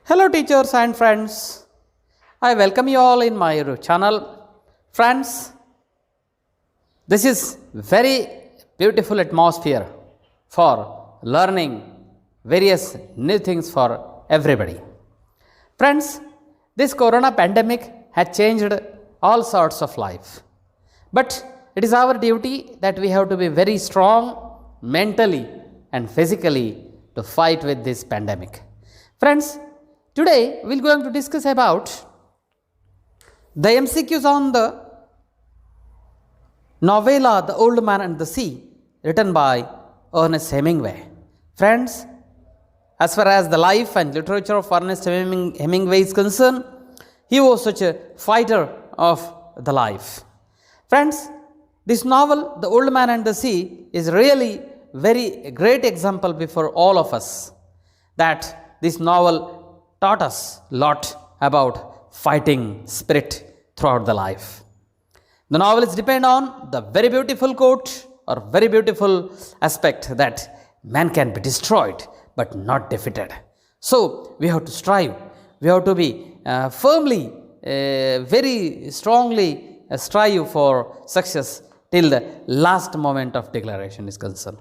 Hello teachers and friends, I welcome you all in my channel. Friends, this is very beautiful atmosphere for learning various new things for everybody. Friends, this corona pandemic has changed all sorts of life. But it is our duty that we have to be very strong mentally and physically to fight with this pandemic. Friends, today we are going to discuss about the MCQs on the novella The Old Man and the Sea, written by Ernest Hemingway. Friends, as far as the life and literature of Ernest Hemingway is concerned, he was such a fighter of the life. Friends, this novel, The Old Man and the Sea, is really very great example before all of us, that this novel taught us a lot about fighting spirit throughout the life. The novel is depend on the very beautiful quote or very beautiful aspect that man can be destroyed but not defeated. So we have to strive. We have to be firmly, very strongly strive for success till the last moment of declaration is concerned.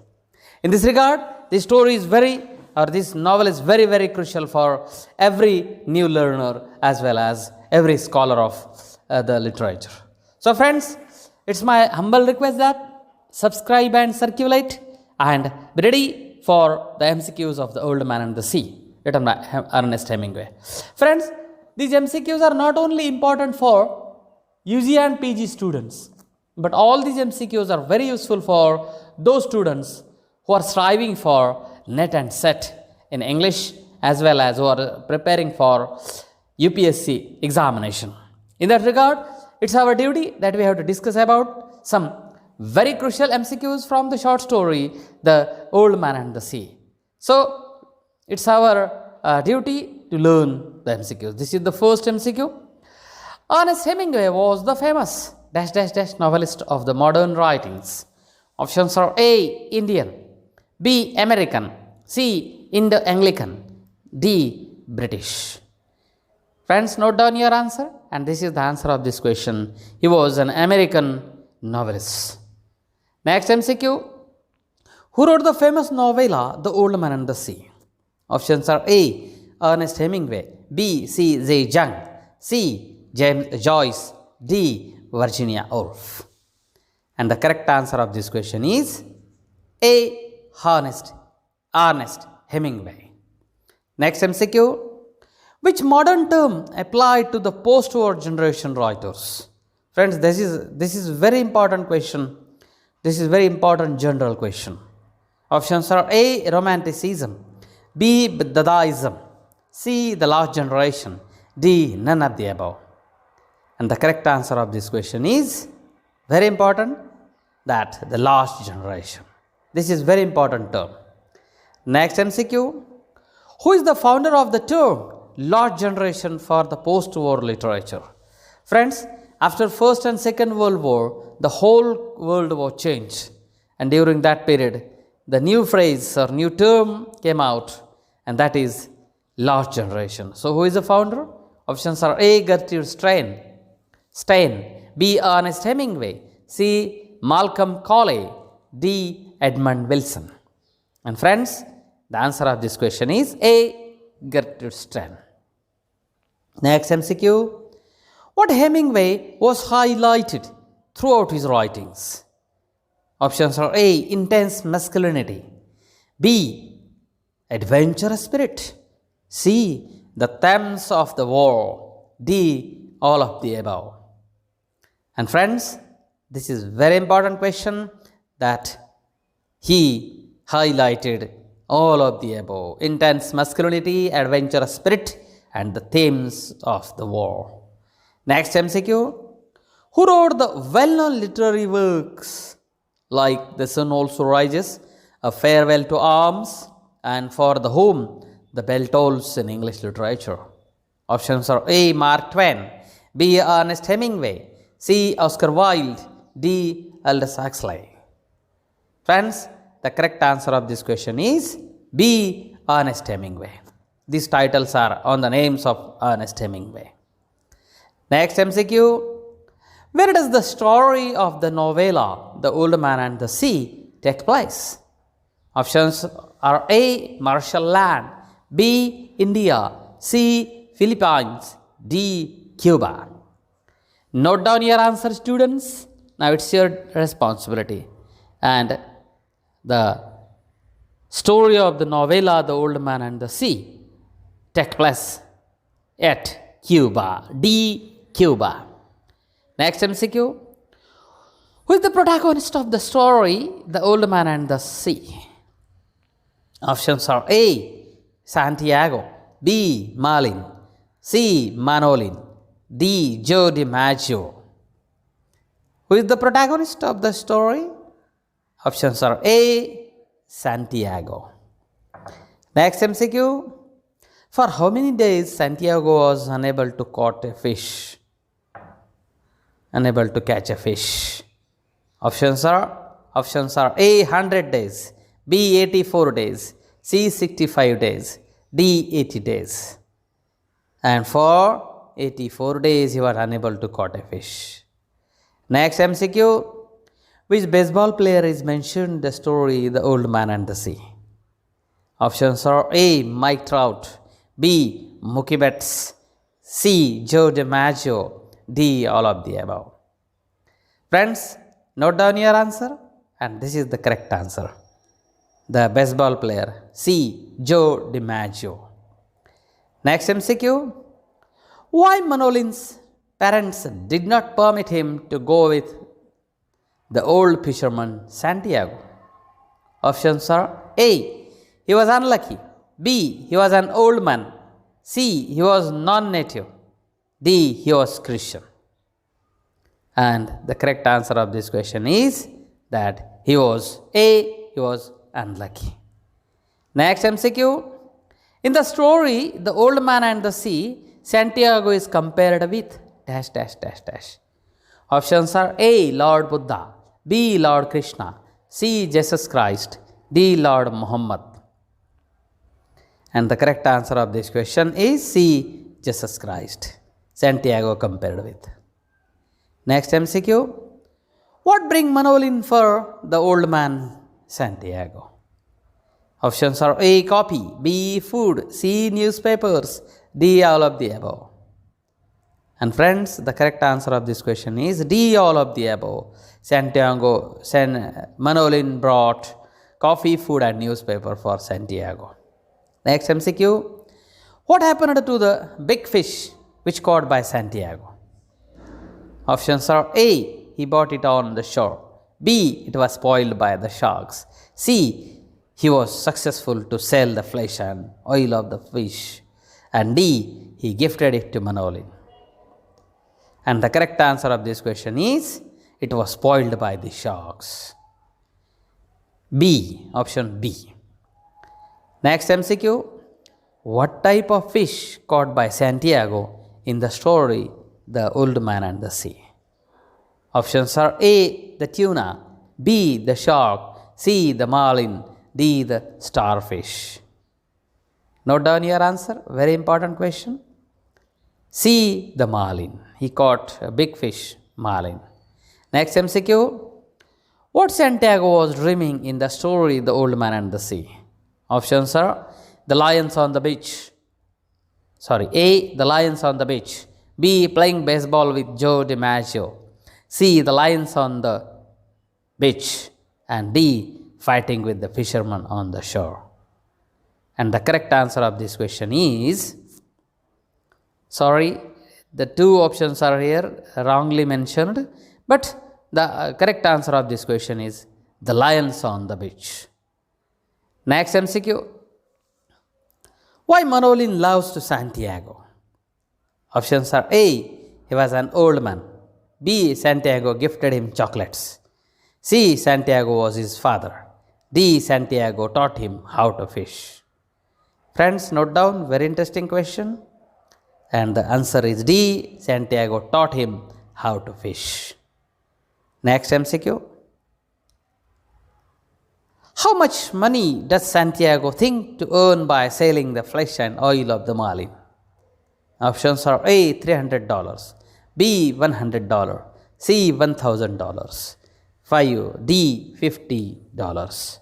In this regard, this story is this novel is very, very crucial for every new learner as well as every scholar of the literature. So friends, it's my humble request that subscribe and circulate and be ready for the MCQs of The Old Man and the Sea, written by Ernest Hemingway. Friends, these MCQs are not only important for UG and PG students, but all these MCQs are very useful for those students who are striving for NET and SET in English as well as who are preparing for UPSC examination. In that regard, it's our duty that we have to discuss about some very crucial MCQs from the short story, The Old Man and the Sea. So, it's our duty to learn the MCQs. This is the first MCQ. Ernest Hemingway was the famous novelist of the modern writings. Options are A. Indian, B. American, C. Indo-Anglican, D. British. Friends, note down your answer, and this is the answer of this question. He was an American novelist. Next MCQ. Who wrote the famous novella The Old Man and the Sea? Options are A. Ernest Hemingway, B. C. J. Young, C. James Joyce, D. Virginia Woolf. And the correct answer of this question is A. Ernest Hemingway. Next MCQ. Which modern term applied to the post-war generation writers? Friends, this is very important question. This is very important general question. Options are A. Romanticism, B. Dadaism, C. The last generation, D. None of the above. And the correct answer of this question is very important, that the last generation. This is very important term. Next MCQ. Who is the founder of the term last generation for the post-war literature? Friends, after First and Second World War, the whole world was changed. And during that period, the new phrase or new term came out, and that is last generation. So who is the founder? Options are A. Gertrude Stein, B. Ernest Hemingway, C. Malcolm Cowley, D. Edmund Wilson. And friends, the answer of this question is A. Gertrude Stein. Next MCQ. What Hemingway was highlighted throughout his writings? Options are A. Intense masculinity, B. Adventurous spirit, C. The themes of the war, D. All of the above. And friends, this is very important question, that he highlighted all of the above: intense masculinity, adventurous spirit, and the themes of the war. Next MCQ. Who wrote the well-known literary works like The Sun Also Rises, A Farewell to Arms, and For the Whom the Bell Tolls in English literature? Options are A. Mark Twain, B. Ernest Hemingway, C. Oscar Wilde, D. Aldous Huxley. Friends, the correct answer of this question is B. Ernest Hemingway. These titles are on the names of Ernest Hemingway. Next MCQ. Where does the story of the novella, The Old Man and the Sea, take place? Options are A. Marshall Land, B. India, C. Philippines, D. Cuba. Note down your answer, students. Now it's your responsibility. And the story of the novella, The Old Man and the Sea, take place at Cuba, D. Cuba. Next MCQ. Who is the protagonist of the story, The Old Man and the Sea? Options are A. Santiago, B. Malin, C. Manolin, D. Joe DiMaggio. Who is the protagonist of the story? Options are A. Santiago. Next MCQ. For how many days Santiago was unable to catch a fish? Unable to catch a fish. Options are A. 100 days, B. 84 days, C. 65 days, D. 80 days. And for 84 days he was unable to catch a fish. Next MCQ. Which baseball player is mentioned in the story The Old Man and the Sea? Options are A. Mike Trout, B. Mookie Betts, C. Joe DiMaggio, D. All of the above. Friends, note down your answer, and this is the correct answer. The baseball player, C. Joe DiMaggio. Next MCQ. Why Manolin's parents did not permit him to go with the old fisherman Santiago? Options are A. He was unlucky, B. He was an old man, C. He was non-native, D. He was Christian. And the correct answer of this question is that he was A. He was unlucky. Next MCQ. In the story The Old Man and the Sea, Santiago is compared with dash dash dash dash. Options are A. Lord Buddha, B. Lord Krishna, C. Jesus Christ, D. Lord Muhammad. And the correct answer of this question is C. Jesus Christ. Santiago compared with. Next MCQ. What bring Manolin for the old man Santiago? Options are A. Coffee, B. Food, C. Newspapers, D. All of the above. And friends, the correct answer of this question is D. All of the above. Manolin brought coffee, food and newspaper for Santiago. Next MCQ. What happened to the big fish which caught by Santiago? Options are A. He bought it on the shore, B. It was spoiled by the sharks, C. He was successful to sell the flesh and oil of the fish, and D. He gifted it to Manolin. And the correct answer of this question is it was spoiled by the sharks. B. Option B. Next MCQ. What type of fish caught by Santiago in the story The Old Man and the Sea? Options are A. The tuna, B. The shark, C. The marlin, D. The starfish. Note down your answer. Very important question. C. The marlin. He caught a big fish, marlin. Next MCQ. What Santiago was dreaming in the story The Old Man and the Sea? Options are the lions on the beach. A. The lions on the beach. B. Playing baseball with Joe DiMaggio. C. The lions on the beach. And D. Fighting with the fishermen on the shore. And the correct answer of this question is, the two options are here wrongly mentioned, but the correct answer of this question is the lions on the beach. Next MCQ. Why Manolin loves to Santiago? Options are A. He was an old man, B. Santiago gifted him chocolates, C. Santiago was his father, D. Santiago taught him how to fish. Friends, note down, very interesting question. And the answer is D. Santiago taught him how to fish. Next MCQ. How much money does Santiago think to earn by selling the flesh and oil of the Malin? Options are A. $300, B. $100, C. $1,000, 5. D. $50.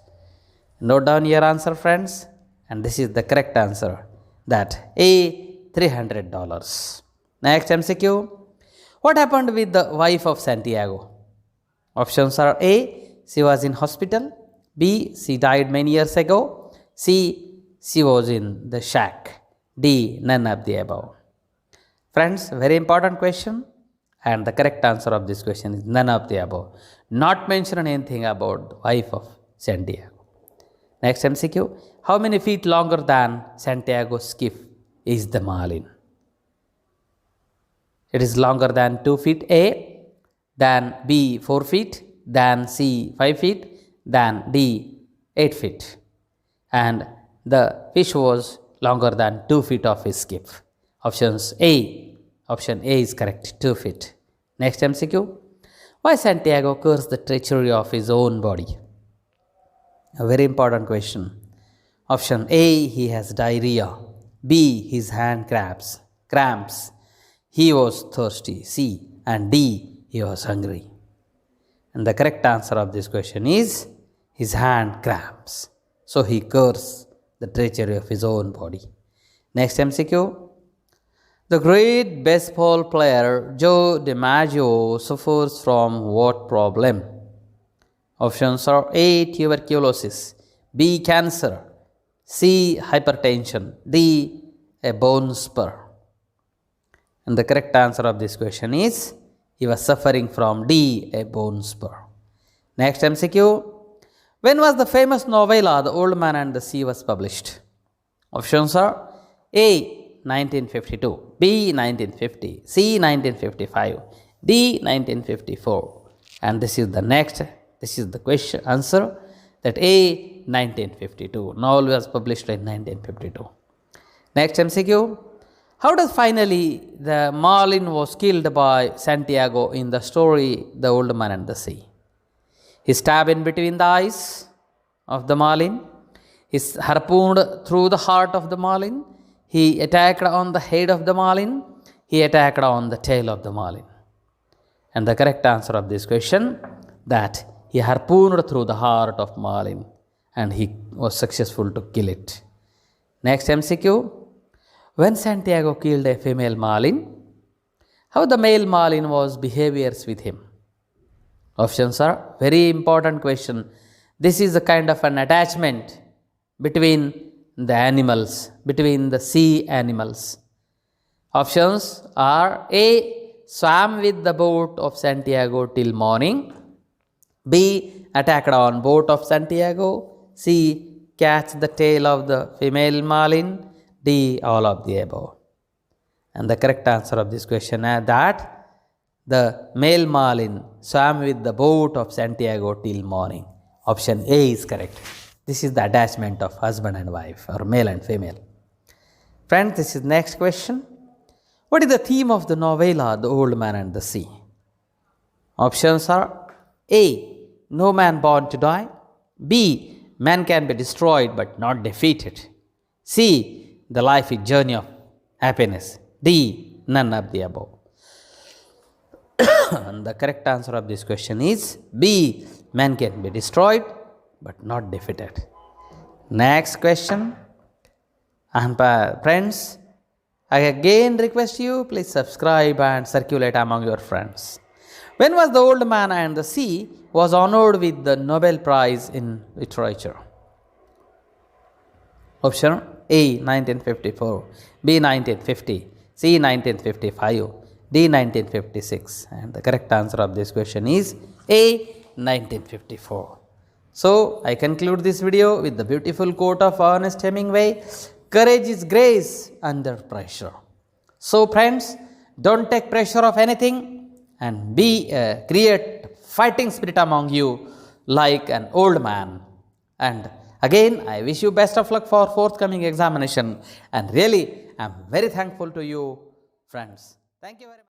Note down your answer, friends, and this is the correct answer, that A. $300. Next MCQ. What happened with the wife of Santiago? Options are A. She was in hospital, B. She died many years ago, C. She was in the shack, D. None of the above. Friends, very important question, and the correct answer of this question is none of the above. Not mention anything about the wife of Santiago. Next MCQ. How many feet longer than Santiago's skiff is the Malin? It is longer than 2 feet A, than B 4 feet, than C 5 feet, than D 8 feet. And the fish was longer than 2 feet of his skiff. Option A is correct, 2 feet. Next MCQ. Why Santiago cursed the treachery of his own body? A very important question. Option A, he has diarrhea. B, his hand cramps. He was thirsty. C and D, he was hungry. And the correct answer of this question is his hand cramps. So he cursed the treachery of his own body. Next MCQ. The great baseball player Joe DiMaggio suffers from what problem? Options are A. Tuberculosis, B. Cancer, C. Hypertension, D. A bone spur. And the correct answer of this question is he was suffering from D. A bone spur. Next MCQ. When was the famous novella The Old Man and the Sea was published? Options are A. 1952, B. 1950, C. 1955, D. 1954. And this is the question answer, that A. 1952. Novel was published in 1952. Next MCQ. How does finally the Marlin was killed by Santiago in the story The Old Man and the Sea? He stabbed in between the eyes of the Malin. He harpooned through the heart of the Malin. He attacked on the head of the Malin. He attacked on the tail of the Malin. And the correct answer of this question, that he harpooned through the heart of Malin and he was successful to kill it. Next MCQ. When Santiago killed a female Malin, how the male Malin was behaviors with him? Options are very important question. This is a kind of an attachment between the animals, between the sea animals. Options are A. Swam with the boat of Santiago till morning, B. Attacked on boat of Santiago, C. Catch the tail of the female Malin, D. All of the above. And the correct answer of this question is that the male Malin swam with the boat of Santiago till morning. Option A is correct. This is the attachment of husband and wife, or male and female. Friends, this is next question. What is the theme of the novella The Old Man and the Sea? Options are A. No man born to die, B. Man can be destroyed but not defeated, C. The life is journey of happiness, D. None of the above. And the correct answer of this question is B. Man can be destroyed but not defeated. Next question. And friends, I again request you, please subscribe and circulate among your friends. When was The Old Man and the Sea was honored with the Nobel Prize in Literature? Option A. 1954, B. 1950, C. 1955, D. 1956. And the correct answer of this question is A. 1954. So, I conclude this video with the beautiful quote of Ernest Hemingway, courage is grace under pressure. So, friends, don't take pressure of anything and create fighting spirit among you like an old man. And again, I wish you best of luck for forthcoming examination, and really, I am very thankful to you, friends. Thank you very much.